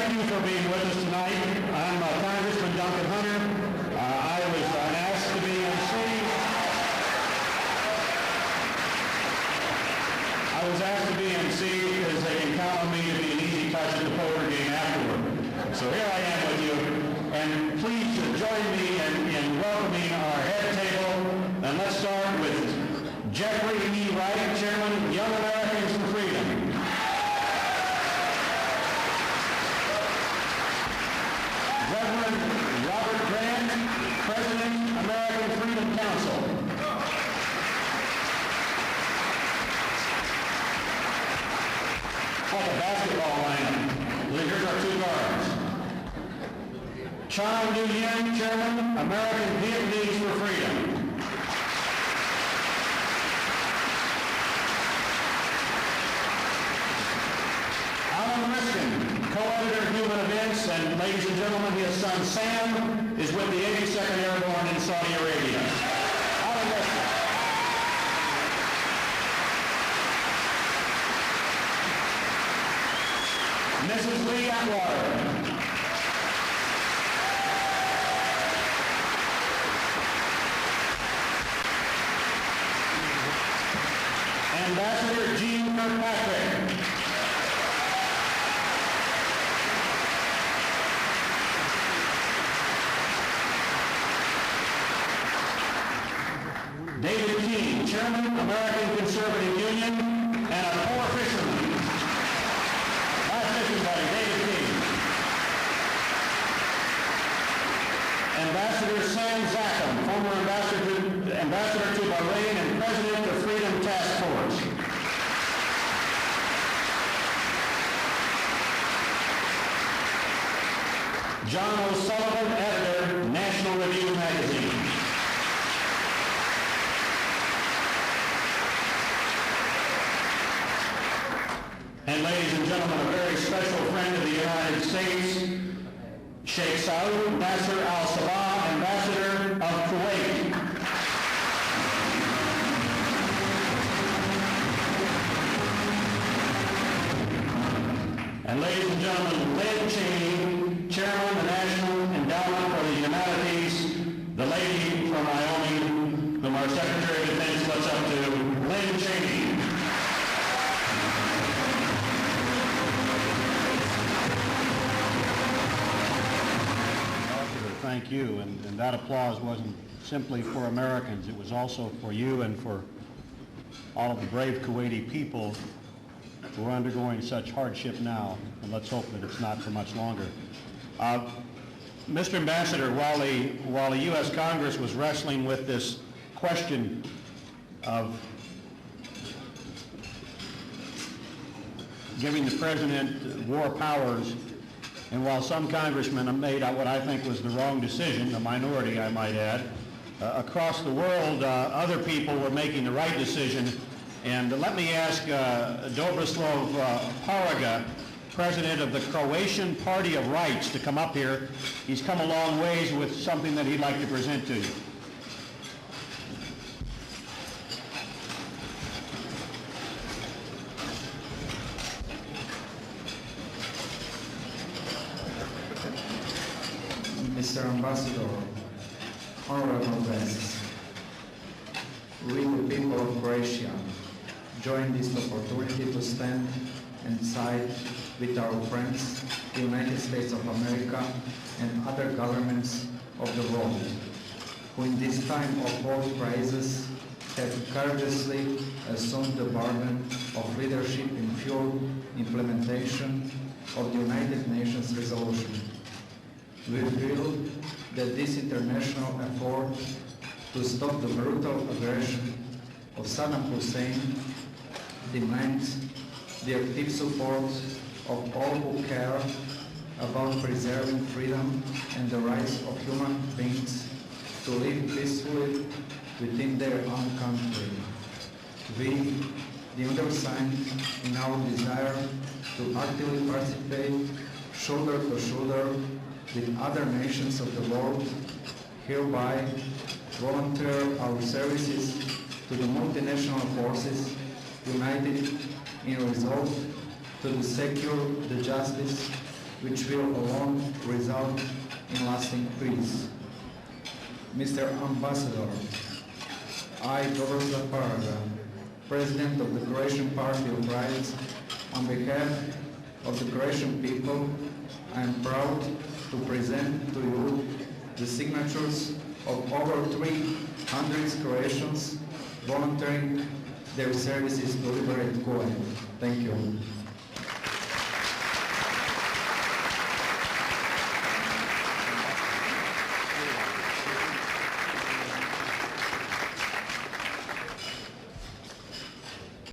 thank you for being with us tonight. I'm Congressman Duncan Hunter. I was asked to be MC. I was asked to be MC because they can count on me to be an easy touch at the poker game afterward. So here I am with you, and please join me in welcoming our head table. And let's start with Jeffrey E. Wright, Chairman of Young Americans for Freedom. Reverend Robert Grant, President, American Freedom Council. Like a basketball lineup. Here's our two guards. Chong Du-Yen, Chairman, American Vietnamese for Freedom. Alan Riskin, co-editor of Human Events, and ladies and gentlemen, his son Sam is with the 82nd Airborne in Saudi Arabia. Alan Riskin. Mrs. Lee Atwater. Ambassador Jean Kirkpatrick. David King, Chairman, American Conservative Union, and a poor fisherman. My fishing buddy, David King. Ambassador Sam Zackham, former ambassador to Bahrain and President of Freedom Task Force. John O'Sullivan, editor, National Review magazine. And ladies and gentlemen, a very special friend of the United States, Sheikh Saud Nasser Al Sabah, Ambassador of Kuwait. And ladies and gentlemen, Lynn Cheney, Chairman of the National Endowment for the Humanities, the lady from Wyoming, whom our Secretary of Defense looks up to, Lynn Cheney. Thank you, and that applause wasn't simply for Americans, it was also for you and for all of the brave Kuwaiti people who are undergoing such hardship now, and let's hope that it's not for much longer. Mr. Ambassador, while the U.S. Congress was wrestling with this question of giving the President war powers, and while some congressmen made what I think was the wrong decision, a minority I might add, across the world other people were making the right decision. And let me ask Dobroslav Paraga, President of the Croatian Party of Rights, to come up here. He's come a long ways with something that he'd like to present to you. Mr. Ambassador, honorable guests, we, the people of Croatia, join this opportunity to stand and side with our friends, the United States of America and other governments of the world, who in this time of both crises have courageously assumed the burden of leadership in full implementation of the United Nations resolution. We feel that this international effort to stop the brutal aggression of Saddam Hussein demands the active support of all who care about preserving freedom and the rights of human beings to live peacefully within their own country. We, the undersigned, in our desire to actively participate shoulder to shoulder with other nations of the world, hereby volunteer our services to the multinational forces united in resolve to secure the justice which will alone result in lasting peace. Mr. Ambassador, I, Dobroslav Zaparaga, President of the Croatian Party of Rights, on behalf of the Croatian people, I am proud to present to you the signatures of over 300 Croatians volunteering their services to liberate Kuwait. Thank you.